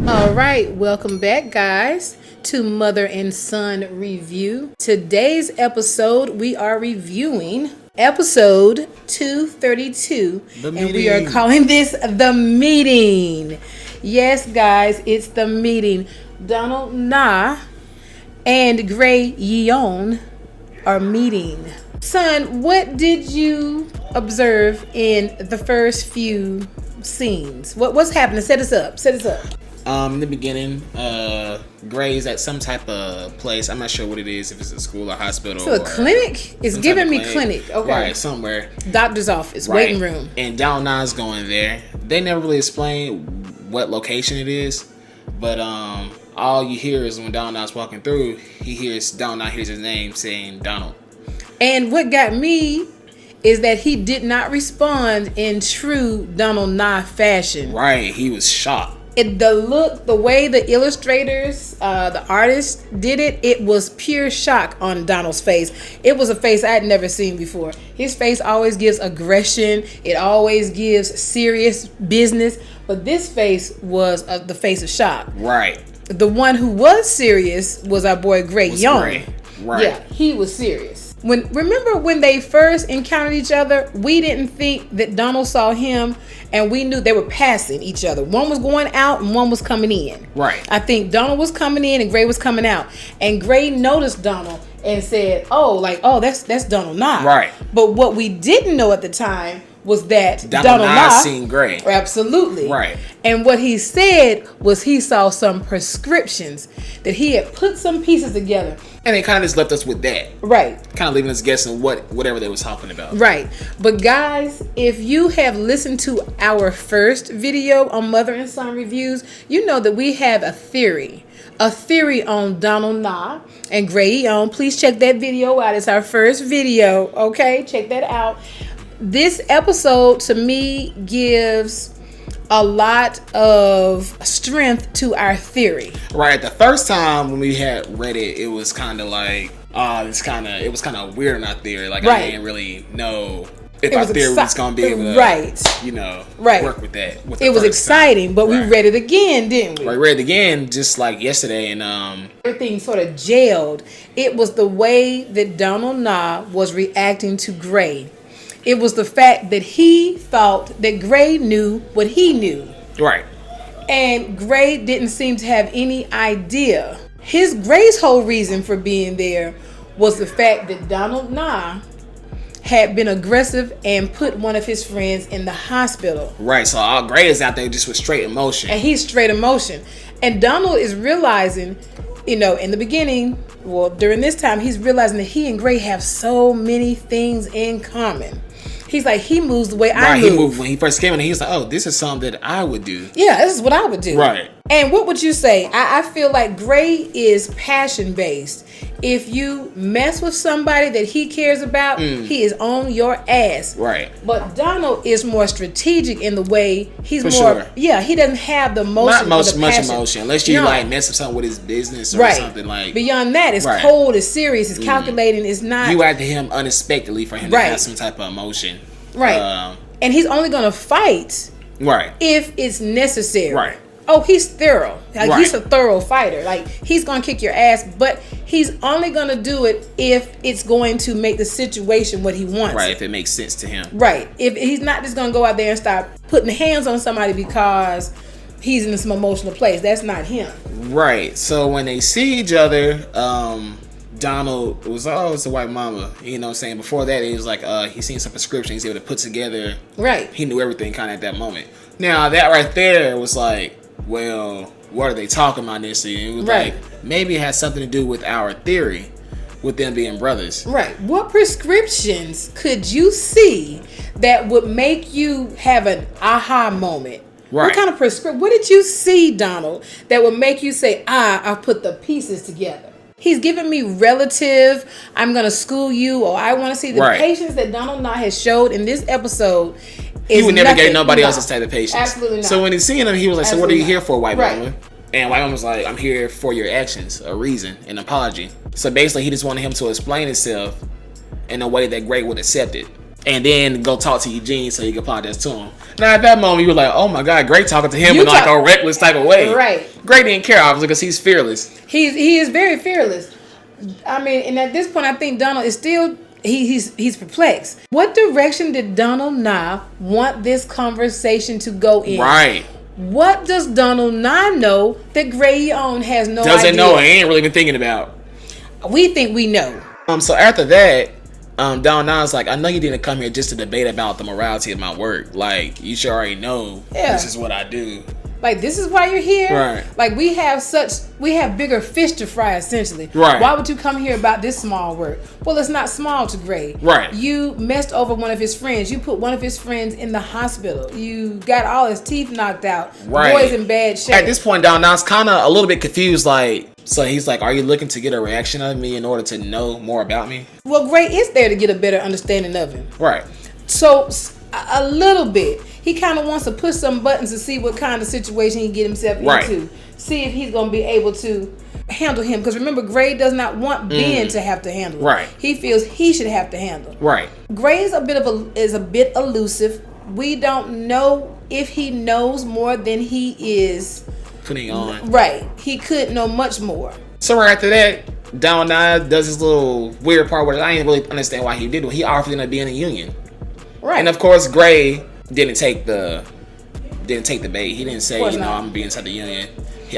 All right, welcome back, guys, to Mother and Son Review. Today's episode, we are reviewing episode 232, and we are calling this The Meeting. Yes, guys, it's The Meeting. Donald Na and Gray Yeon are meeting. Son, what did you observe in the first few scenes? What's happening? Set us up. In the beginning, Gray's at some type of place. I'm not sure what it is, if it's a school or hospital. So a clinic? It's giving me clinic. Okay. Right, somewhere. Doctor's office, right. Waiting room. And Donald Na's going there. They never really explain what location it is. But all you hear is when Donald Na's walking through, Donald Na hears his name saying Donald. And what got me is that he did not respond in true Donald Na fashion. Right, he was shocked. The way the illustrators, the artists did it, it was pure shock on Donald's face. It was a face I had never seen before. His face always gives aggression. It always gives serious business. But this face was the face of shock. Right. The one who was serious was our boy Gray Yeon. Right. Yeah, he was serious. Remember when they first encountered each other, we didn't think that Donald saw him, and we knew they were passing each other. One was going out and one was coming in. Right. I think Donald was coming in and Gray was coming out. And Gray noticed Donald and said, oh, that's Donald Na. Right. But what we didn't know at the time was that Donald Na seen Gray. Absolutely. Right. And what he said was he saw some prescriptions that he had put some pieces together. And they kind of just left us with that. Right. Kind of leaving us guessing whatever they was talking about. Right. But guys, if you have listened to our first video on Mother and Son Reviews, you know that we have a theory on Donald Na and Gray Yeon. Please check that video out. It's our first video. Okay, check that out. This episode to me gives a lot of strength to our theory. Right. The first time when we had read it, it was kind of like, it was kind of weird in our theory. Like, right. I didn't really know if our theory was going to be able to, work with that. It was exciting, but we read it again, didn't we? Right, read it again just like yesterday, and everything sort of gelled. It was the way that Donald Na was reacting to Gray. It was the fact that he thought that Gray knew what he knew. Right. And Gray didn't seem to have any idea. Gray's whole reason for being there was the fact that Donald Na had been aggressive and put one of his friends in the hospital. Right. So all Gray is out there just with straight emotion. And he's straight emotion. And Donald is realizing, in the beginning, during this time, he's realizing that he and Gray have so many things in common. He's like, he moves the way I move. Right, he moved when he first came in. He was like, oh, this is something that I would do. Yeah, this is what I would do. Right. And what would you say? I feel like Gray is passion-based. If you mess with somebody that he cares about, he is on your ass. Right. But Donald is more strategic in the way he's For more. Sure. Yeah, he doesn't have the emotion. Not much emotion, unless you mess with something with his business or something like. Beyond that, it's cold, it's serious, it's calculating, it's not. You add to him unexpectedly for him to have some type of emotion. Right. And he's only gonna fight. Right. If it's necessary. Right. Oh, he's thorough. He's a thorough fighter. Like, he's going to kick your ass, but he's only going to do it if it's going to make the situation what he wants. Right, if it makes sense to him. Right. If he's not just going to go out there and start putting hands on somebody because he's in some emotional place. That's not him. Right. So when they see each other, Donald was, it's a white mama. You know what I'm saying? Before that, it was like he seen some prescriptions he was able to put together. Right. He knew everything kind of at that moment. Now, that right there was like, well, what are they talking about this? And it was like, maybe it has something to do with our theory with them being brothers. Right. What prescriptions could you see that would make you have an aha moment? Right. What kind of prescription? What did you see, Donald, that would make you say, I put the pieces together? He's giving me relative, I'm going to school you, or I want to see the patience that Donald Na has showed in this episode. He would never get nobody else's type of patience. Absolutely not. So when he's seeing him, he was like, so what are you here for, white woman? And white woman was like, I'm here for your actions, a reason, an apology. So basically, he just wanted him to explain himself in a way that Gray would accept it. and then go talk to Eugene so he can apologize to him. Now at that moment you were like, oh my God, Gray talking to him in like a reckless type of way. Right. Gray didn't care, obviously, because he's fearless. He is very fearless. I mean, and at this point, I think Donald is still he's perplexed. What direction did Donald Nye want this conversation to go in? Right. What does Donald Nye know that Gray Yeon has no idea? Doesn't know. He ain't really been thinking about. We think we know. So after that, Donald Nye's like, I know you didn't come here just to debate about the morality of my work. Like, you should already know this is what I do. Like, this is why you're here? Right. Like, we have bigger fish to fry, essentially. Right. Why would you come here about this small work? Well, it's not small to Gray. Right. You messed over one of his friends. You put one of his friends in the hospital. You got all his teeth knocked out. Right. Boy's in bad shape. At this point, Donald Nye's kind of a little bit confused, like, so he's like, are you looking to get a reaction out of me in order to know more about me? Well, Gray is there to get a better understanding of him. Right. So, a little bit. He kind of wants to push some buttons to see what kind of situation he get himself into. See if he's going to be able to handle him. Because remember, Gray does not want Ben to have to handle him. Right. He feels he should have to handle him. Right. Gray is a bit elusive. We don't know if he knows more than he is putting on. Right. He could know much more. So right after that, Donald Nye does this little weird part where I didn't really understand why he did it. He offered him to be in a union. Right. And of course, Gray didn't take the bait. He didn't say, I'm gonna be inside the union.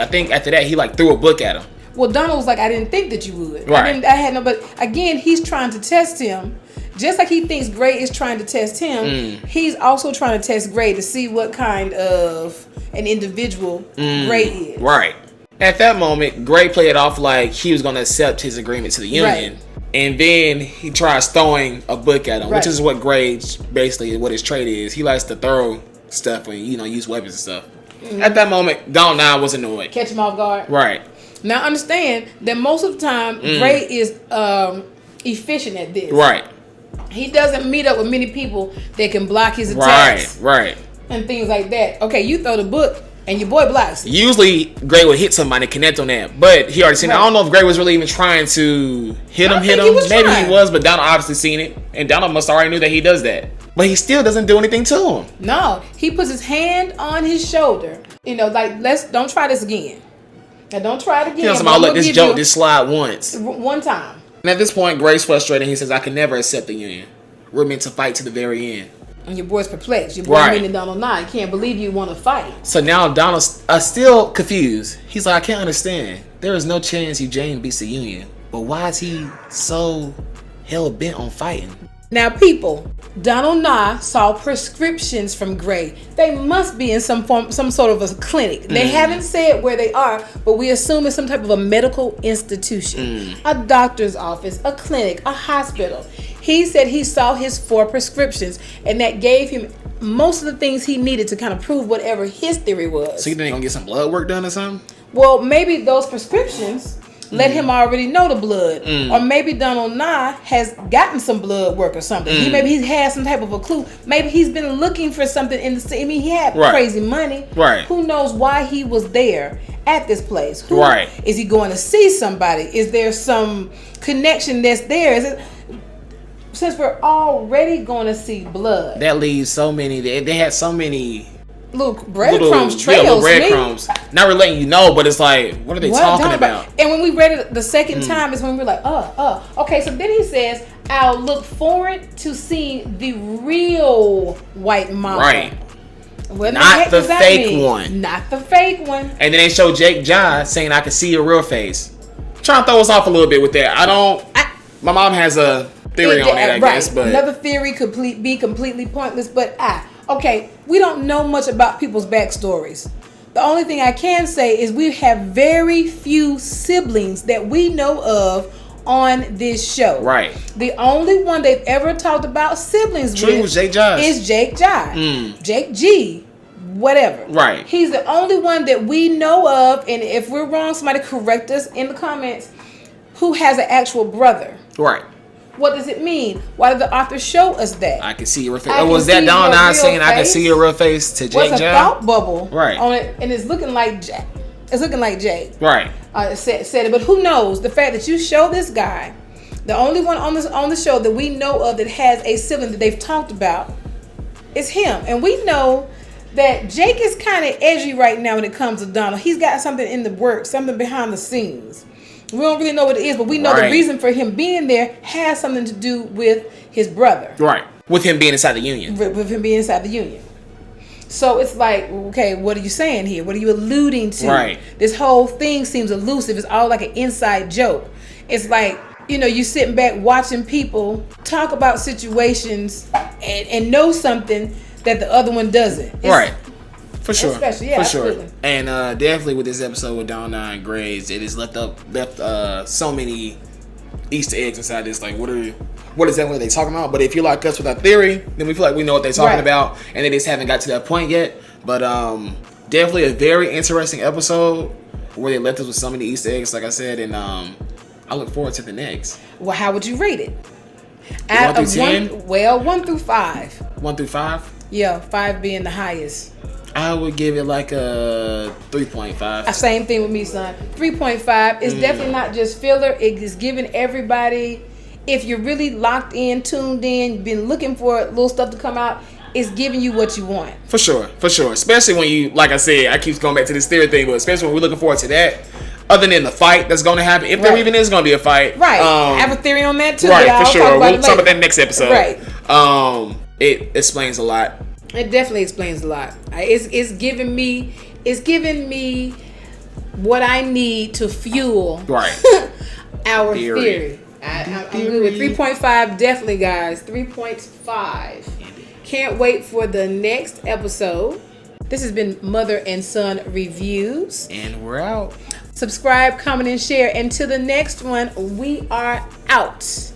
I think after that he like threw a book at him. Well, Donald was like, I didn't think that you would. Right. I had no, but again, he's trying to test him. Just like he thinks Gray is trying to test him, he's also trying to test Gray to see what kind of an individual Gray is. Right. At that moment, Gray played it off like he was gonna accept his agreement to the union. Right. And then he tries throwing a book at him, which is what Gray basically what his trait is. He likes to throw stuff when use weapons and stuff. At that moment, Donald Nye was annoyed. Catch him off guard. Right. Now understand that most of the time Gray is efficient at this. Right. He doesn't meet up with many people that can block his attacks. Right. And things like that. Okay, you throw the book and your boy blocks it. Usually Gray would hit somebody and connect on that, but he already seen it. I don't know if Gray was really even trying to hit him. Maybe he was, but Donald obviously seen it, and Donald must already knew that he does that. But he still doesn't do anything to him. No, he puts his hand on his shoulder. Like, don't try this again. Now don't try it again. Look, this joke, this slide once. One time. And at this point, Gray's frustrated. He says, I can never accept the union. We're meant to fight to the very end. And your boy's perplexed. Your boy meaning Donald Nye can't believe you want to fight. So now Donald's still confused. He's like, I can't understand. There is no chance Eugene beats the union. But why is he so hell-bent on fighting? Now, people, Donald Nye saw prescriptions from Gray. They must be in some sort of a clinic. They haven't said where they are, but we assume it's some type of a medical institution, a doctor's office, a clinic, a hospital. He said he saw his 4 prescriptions, and that gave him most of the things he needed to kind of prove whatever his theory was. So you think they're going to get some blood work done or something? Well, maybe those prescriptions let him already know the blood. Or maybe Donald Nye has gotten some blood work or something. Maybe he's had some type of a clue. Maybe he's been looking for something in the city. I mean, he had crazy money. Right. Who knows why he was there at this place? Right. Is he going to see somebody? Is there some connection that's there? Since we're already going to see blood. That leaves so many. They had so many little breadcrumbs, trails. Little breadcrumbs. Not really letting you know, but it's like, what are they talking about? And when we read it the second time is when we were like, okay. So then he says, I'll look forward to seeing the real white mama. Right. Not the fake one. Not the fake one. And then they show Jake John saying, I can see your real face. Trying to throw us off a little bit with that. My mom has a theory on it, I guess. But another theory could be completely pointless, but okay, we don't know much about people's backstories. The only thing I can say is we have very few siblings that we know of on this show. Right. The only one they've ever talked about siblings with Jake Jai. is Jake Jai. Jake G. Whatever. Right. He's the only one that we know of, and if we're wrong, somebody correct us in the comments, who has an actual brother. Right. What does it mean? Why did the author show us that? I can see your real face. Was that Donald Nye saying I can see your real face to Jake John? What's a thought bubble on it, and it's looking like Jake. It's looking like Jake. Right. Said it, but who knows? The fact that you show this guy The only one on the show that we know of that has a sibling that they've talked about is him. And we know that Jake is kind of edgy right now when it comes to Donald. He's got something in the works, something behind the scenes. We don't really know what it is, but we know the reason for him being there has something to do with his brother. Right. With him being inside the union. With him being inside the union. So it's like, okay, what are you saying here? What are you alluding to? Right. This whole thing seems elusive. It's all like an inside joke. It's like, you sitting back watching people talk about situations and know something that the other one doesn't. Right. For sure. Especially, yeah, for sure. Absolutely. And definitely with this episode with Donna and Graves, it has left so many Easter eggs inside this. Like, what exactly are they talking about? But if you're like us with our theory, then we feel like we know what they're talking about, and they just haven't got to that point yet. But definitely a very interesting episode where they left us with so many Easter eggs, like I said, and I look forward to the next. Well, how would you rate it? 1 through 10? 1 through 5. 1 through 5? Yeah, 5 being the highest. I would give it like a 3.5. Same thing with me, son. 3.5 is definitely not just filler. It is giving everybody, if you're really locked in, tuned in, been looking for little stuff to come out, it's giving you what you want. For sure. Especially when you, like I said, I keep going back to this theory thing, but especially when we're looking forward to that. Other than the fight that's going to happen, if there even is going to be a fight. Right. I have a theory on that too. Right, for sure. We'll talk about that next episode. Right. It explains a lot. It definitely explains a lot. It's giving me what I need to fuel our theory. I'm good with 3.5, definitely, guys. 3.5. Can't wait for the next episode. This has been Mother and Son Reviews. And we're out. Subscribe, comment, and share. Until the next one, we are out.